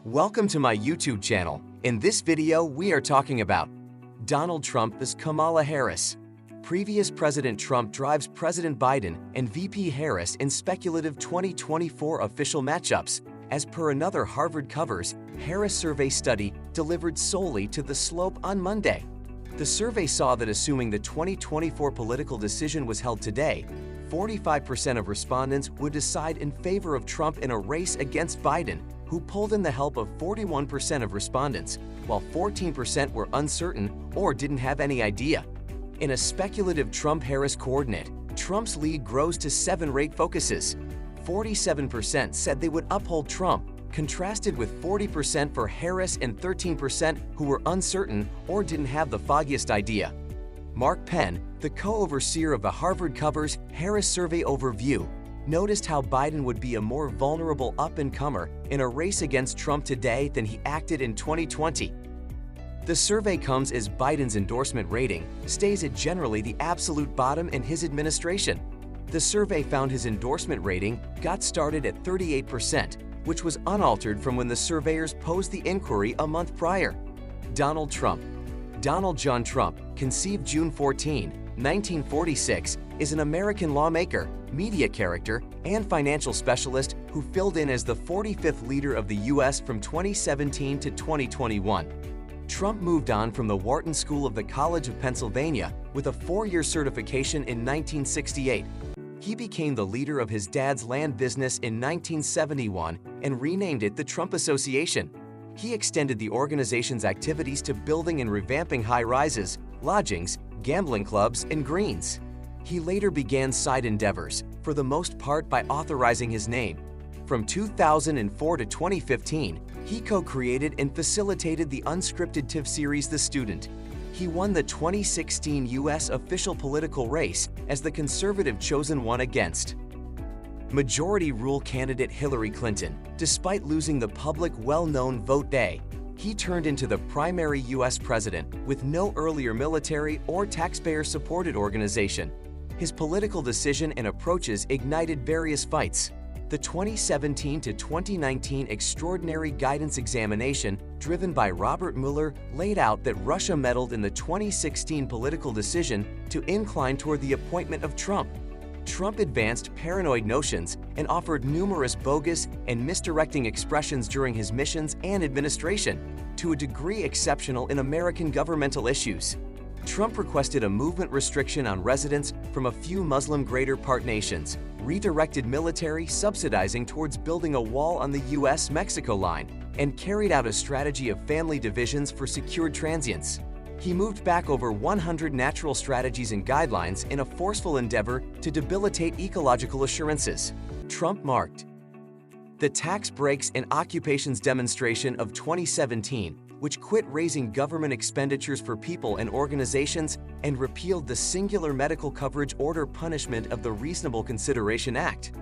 Welcome to my YouTube channel. In this video, we are talking about Donald Trump as Kamala Harris. Previous President Trump drives President Biden and VP Harris in speculative 2024 official matchups, as per another Harvard Covers Harris survey study delivered solely to The Slope on Monday. The survey saw that assuming the 2024 political decision was held today, 45% of respondents would decide in favor of Trump in a race against Biden, who pulled in the help of 41% of respondents, while 14% were uncertain or didn't have any idea. In a speculative Trump-Harris coordinate, Trump's lead grows to 7 rate focuses. 47% said they would uphold Trump, contrasted with 40% for Harris and 13% who were uncertain or didn't have the foggiest idea. Mark Penn, the co-overseer of the Harvard Covers Harris Survey Overview, noticed how Biden would be a more vulnerable up-and-comer in a race against Trump today than he acted in 2020. The survey comes as Biden's endorsement rating stays at generally the absolute bottom in his administration. The survey found his endorsement rating got started at 38%, which was unaltered from when the surveyors posed the inquiry a month prior. Donald Trump. Donald John Trump, conceived June 14, 1946, is an American lawmaker, media character, and financial specialist who filled in as the 45th leader of the U.S. from 2017 to 2021. Trump moved on from the Wharton School of the College of Pennsylvania with a 4-year certification in 1968. He became the leader of his dad's land business in 1971 and renamed it the Trump Association. He extended the organization's activities to building and revamping high-rises, lodgings, gambling clubs, and greens. He later began side endeavors, for the most part by authorizing his name. From 2004 to 2015, he co-created and facilitated the unscripted TIFF series The Student. He won the 2016 U.S. official political race as the conservative chosen one against Majority Rule candidate Hillary Clinton. Despite losing the public well-known vote day, he turned into the primary U.S. president with no earlier military or taxpayer-supported organization. His political decision and approaches ignited various fights. The 2017 to 2019 Extraordinary Guidance Examination, driven by Robert Mueller, laid out that Russia meddled in the 2016 political decision to incline toward the appointment of Trump. Trump advanced paranoid notions and offered numerous bogus and misdirecting expressions during his missions and administration, to a degree exceptional in American governmental issues. Trump requested a movement restriction on residents from a few Muslim Greater Part nations, redirected military subsidizing towards building a wall on the U.S.-Mexico line, and carried out a strategy of family divisions for secured transients. He moved back over 100 natural strategies and guidelines in a forceful endeavor to debilitate ecological assurances. Trump marked the tax breaks and occupations demonstration of 2017, which quit raising government expenditures for people and organizations and repealed the singular medical coverage order punishment of the Reasonable Consideration Act.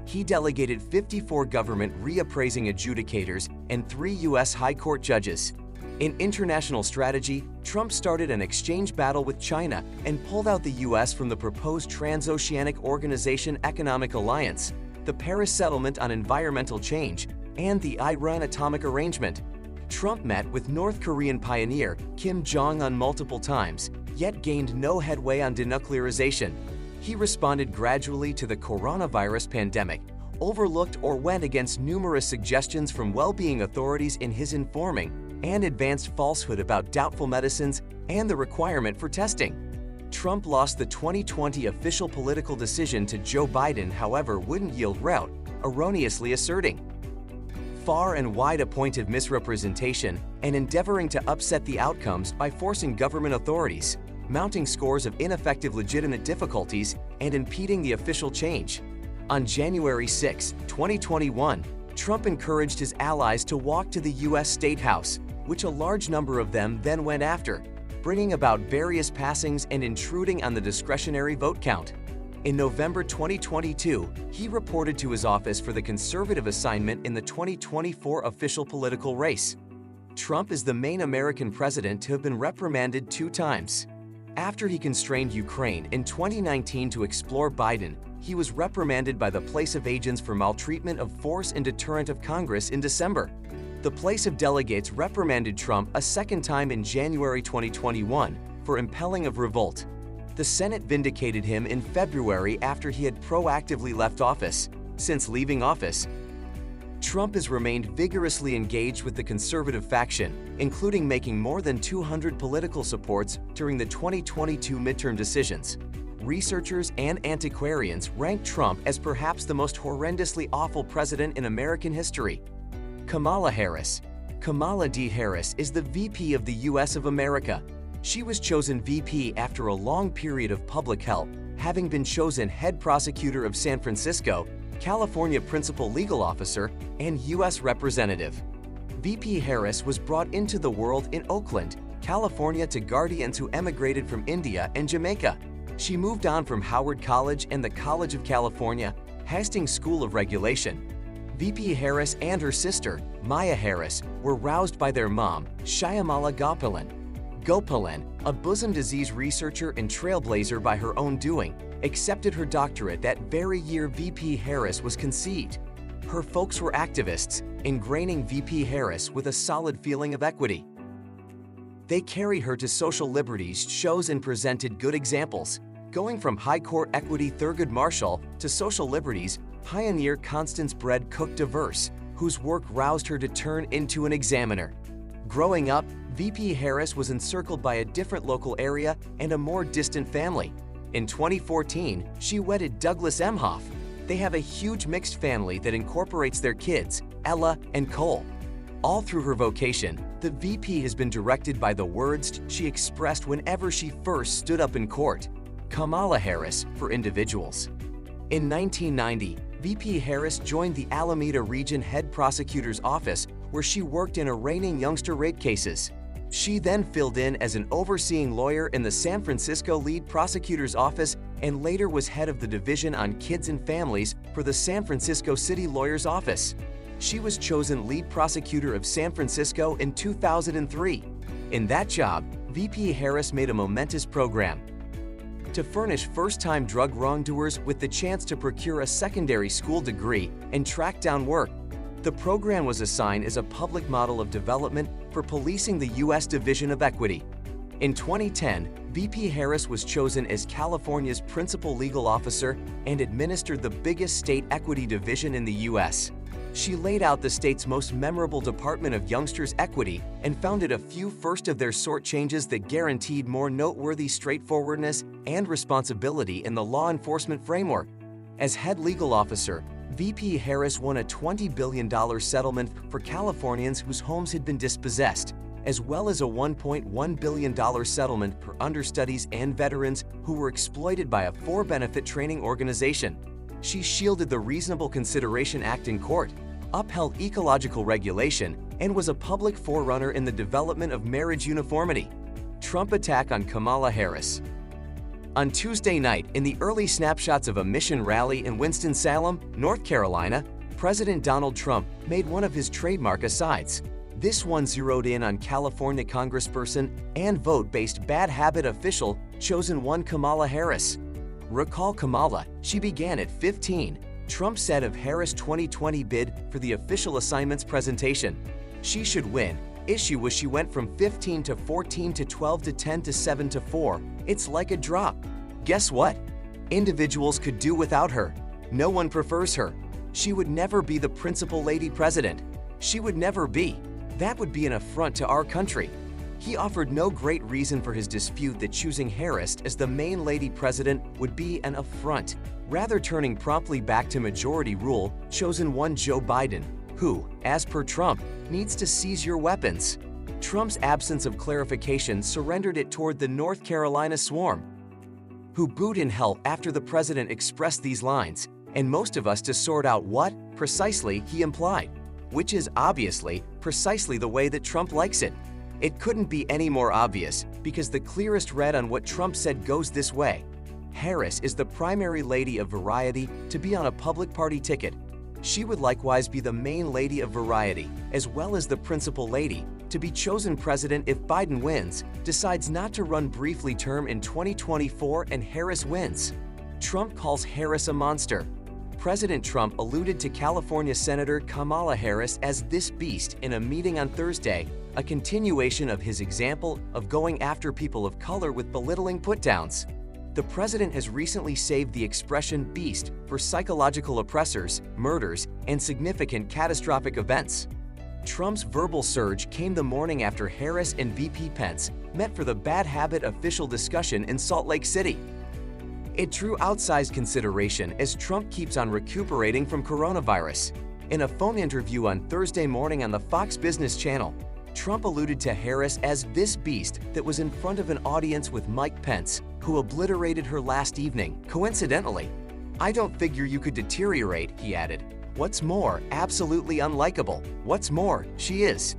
He delegated 54 government reappraising adjudicators and 3 U.S. High Court judges. In international strategy, Trump started an exchange battle with China and pulled out the U.S. from the proposed Transoceanic Organization Economic Alliance, the Paris Settlement on Environmental Change, and the Iran Atomic Arrangement. Trump met with North Korean pioneer Kim Jong-un multiple times, yet gained no headway on denuclearization. He responded gradually to the coronavirus pandemic, overlooked or went against numerous suggestions from well-being authorities in his informing, and advanced falsehood about doubtful medicines and the requirement for testing. Trump lost the 2020 official political decision to Joe Biden, however, wouldn't yield rout, erroneously asserting far and wide a point of misrepresentation and endeavoring to upset the outcomes by forcing government authorities, mounting scores of ineffective legitimate difficulties, and impeding the official change. On January 6, 2021, Trump encouraged his allies to walk to the U.S. State House, which a large number of them then went after, bringing about various passings and intruding on the discretionary vote count. In November 2022, he reported to his office for the conservative assignment in the 2024 official political race. Trump is the main American president to have been reprimanded 2 times. After he constrained Ukraine in 2019 to explore Biden, he was reprimanded by the Place of Agents for maltreatment of force and deterrent of Congress in December. The place of delegates reprimanded Trump a second time in January 2021 for impelling of revolt. The Senate vindicated him in February after he had proactively left office. Since leaving office, Trump has remained vigorously engaged with the conservative faction, including making more than 200 political supports during the 2022 midterm decisions. Researchers and antiquarians rank Trump as perhaps the most horrendously awful president in American history. Kamala Harris. Kamala D. Harris is the VP of the U.S. of America. She was chosen VP after a long period of public help, having been chosen head prosecutor of San Francisco, California principal legal officer, and U.S. representative. VP Harris was brought into the world in Oakland, California to guardians who emigrated from India and Jamaica. She moved on from Howard College and the College of California, Hastings School of Regulation. VP Harris and her sister, Maya Harris, were roused by their mom, Shyamala Gopalan. Gopalan, a bosom disease researcher and trailblazer by her own doing, accepted her doctorate that very year VP Harris was conceived. Her folks were activists, ingraining VP Harris with a solid feeling of equity. They carried her to social liberties shows and presented good examples, going from High Court equity Thurgood Marshall to social liberties pioneer Constance Bread Cook DeVers, whose work roused her to turn into an examiner. Growing up, VP Harris was encircled by a different local area and a more distant family. In 2014, she wedded Douglas Emhoff. They have a huge mixed family that incorporates their kids, Ella and Cole. All through her vocation, the VP has been directed by the words she expressed whenever she first stood up in court. Kamala Harris for individuals. In 1990, VP Harris joined the Alameda Region Head Prosecutor's Office, where she worked in arraigning youngster rape cases. She then filled in as an overseeing lawyer in the San Francisco Lead Prosecutor's Office and later was head of the Division on Kids and Families for the San Francisco City Lawyer's Office. She was chosen lead prosecutor of San Francisco in 2003. In that job, VP Harris made a momentous program to furnish first-time drug wrongdoers with the chance to procure a secondary school degree and track down work. The program was assigned as a public model of development for policing the U.S. Division of Equity. In 2010, VP Harris was chosen as California's principal legal officer and administered the biggest state equity division in the U.S. She laid out the state's most memorable Department of Youngsters Equity and founded a few first-of-their-sort changes that guaranteed more noteworthy straightforwardness and responsibility in the law enforcement framework. As head legal officer, VP Harris won a $20 billion settlement for Californians whose homes had been dispossessed, as well as a $1.1 billion settlement for understudies and veterans who were exploited by a for-benefit training organization. She shielded the Reasonable Consideration Act in court, upheld ecological regulation, and was a public forerunner in the development of marriage uniformity. Trump attack on Kamala Harris. On Tuesday night, in the early snapshots of a mission rally in Winston-Salem, North Carolina, President Donald Trump made one of his trademark asides. This one zeroed in on California congressperson and vote-based bad habit official chosen one Kamala Harris. Recall Kamala, she began at 15. Trump said of Harris' 2020 bid for the official assignments presentation, she should win. Issue was she went from 15 to 14 to 12 to 10 to 7 to 4. It's like a drop. Guess what? Individuals could do without her. No one prefers her. She would never be the principal lady president. She would never be. That would be an affront to our country. He offered no great reason for his dispute that choosing Harris as the main lady president would be an affront, rather turning promptly back to majority rule, chosen one Joe Biden, who, as per Trump, needs to seize your weapons. Trump's absence of clarification surrendered it toward the North Carolina swarm, who booed in hell after the president expressed these lines, and most of us to sort out what, precisely, he implied, which is obviously precisely the way that Trump likes it. It couldn't be any more obvious, because the clearest read on what Trump said goes this way. Harris is the primary lady of Variety to be on a public party ticket. She would likewise be the main lady of Variety, as well as the principal lady, to be chosen president if Biden wins, decides not to run briefly term in 2024 and Harris wins. Trump calls Harris a monster. President Trump alluded to California Senator Kamala Harris as this beast in a meeting on Thursday, a continuation of his example of going after people of color with belittling put-downs. The president has recently saved the expression beast for psychological oppressors, murders, and significant catastrophic events. Trump's verbal surge came the morning after Harris and VP Pence met for the bad habit official discussion in Salt Lake City. It drew outsized consideration as Trump keeps on recuperating from coronavirus. In a phone interview on Thursday morning on the Fox Business Channel, Trump alluded to Harris as this beast that was in front of an audience with Mike Pence, who obliterated her last evening, coincidentally. "I don't figure you could deteriorate," he added. "What's more, absolutely unlikable. What's more, she is."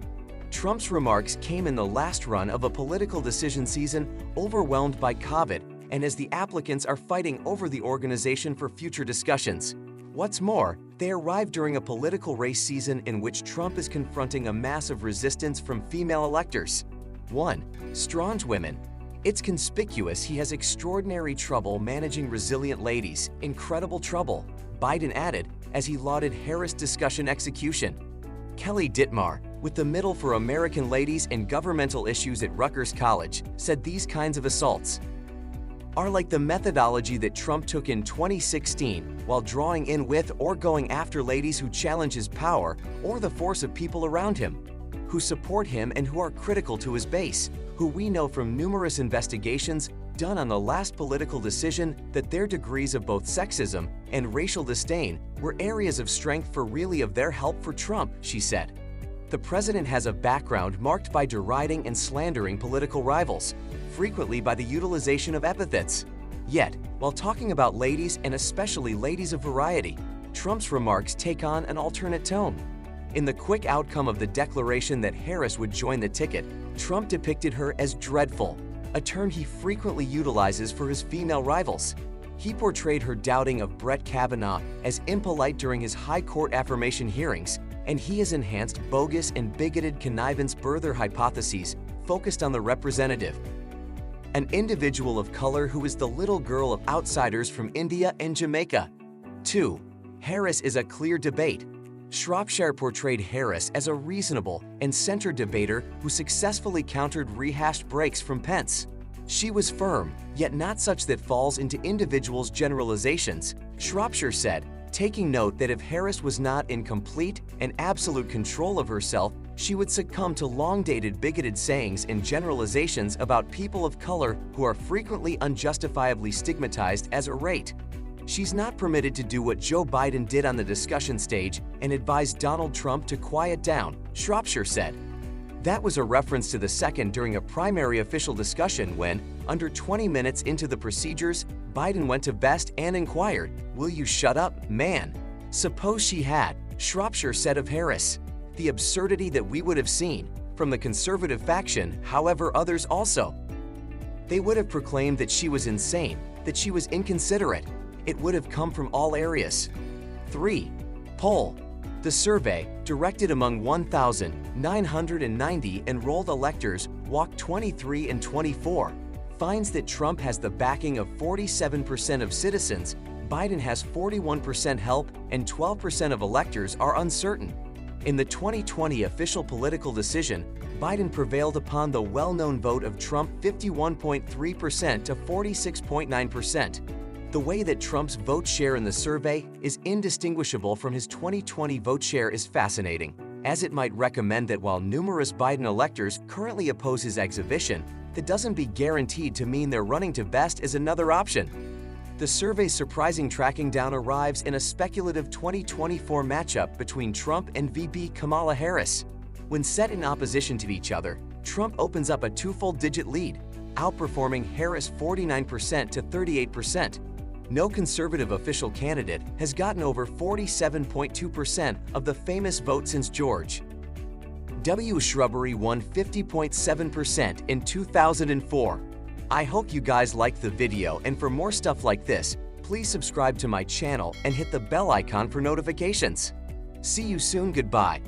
Trump's remarks came in the last run of a political decision season overwhelmed by COVID, and as the applicants are fighting over the organization for future discussions. What's more, they arrive during a political race season in which Trump is confronting a massive resistance from female electors. 1. Strong women. It's conspicuous he has extraordinary trouble managing resilient ladies, incredible trouble, Biden added as he lauded Harris' discussion execution. Kelly Dittmar, with the Middle for American Ladies and Governmental Issues at Rutgers College, said these kinds of assaults are like the methodology that Trump took in 2016 while drawing in with or going after ladies who challenge his power or the force of people around him, who support him and who are critical to his base, who we know from numerous investigations done on the last political decision that their degrees of both sexism and racial disdain were areas of strength for really of their help for Trump, she said. The president has a background marked by deriding and slandering political rivals, frequently by the utilization of epithets. Yet, while talking about ladies and especially ladies of variety, Trump's remarks take on an alternate tone. In the quick outcome of the declaration that Harris would join the ticket, Trump depicted her as dreadful, a term he frequently utilizes for his female rivals. He portrayed her doubting of Brett Kavanaugh as impolite during his high court affirmation hearings, and he has enhanced bogus and bigoted connivance birther hypotheses focused on the representative, an individual of color who is the little girl of outsiders from India and Jamaica. 2. Harris is a clear debate. Shropshire portrayed Harris as a reasonable and centered debater who successfully countered rehashed breaks from Pence. She was firm, yet not such that falls into individuals' generalizations, Shropshire said, taking note that if Harris was not in complete and absolute control of herself, she would succumb to long-dated bigoted sayings and generalizations about people of color who are frequently unjustifiably stigmatized as irate. She's not permitted to do what Joe Biden did on the discussion stage and advised Donald Trump to quiet down, Shropshire said. That was a reference to the second during a primary official discussion when, under 20 minutes into the procedures, Biden went to Vest and inquired, "Will you shut up, man?" Suppose she had, Shropshire said of Harris. The absurdity that we would have seen from the conservative faction, however others also. They would have proclaimed that she was insane, that she was inconsiderate. It would have come from all areas. 3. Poll. The survey, directed among 1,990 enrolled electors, walk 23 and 24, finds that Trump has the backing of 47% of citizens, Biden has 41% help, and 12% of electors are uncertain. In the 2020 official political decision, Biden prevailed upon the well-known vote of Trump 51.3% to 46.9%. The way that Trump's vote share in the survey is indistinguishable from his 2020 vote share is fascinating, as it might recommend that while numerous Biden electors currently oppose his exhibition, that doesn't be guaranteed to mean they're running to Vest as another option. The survey's surprising tracking down arrives in a speculative 2024 matchup between Trump and VP Kamala Harris. When set in opposition to each other, Trump opens up a twofold digit lead, outperforming Harris 49% to 38%. No conservative official candidate has gotten over 47.2% of the famous vote since George W. Shrubbery won 50.7% in 2004. I hope you guys liked the video, and for more stuff like this, please subscribe to my channel and hit the bell icon for notifications. See you soon, goodbye.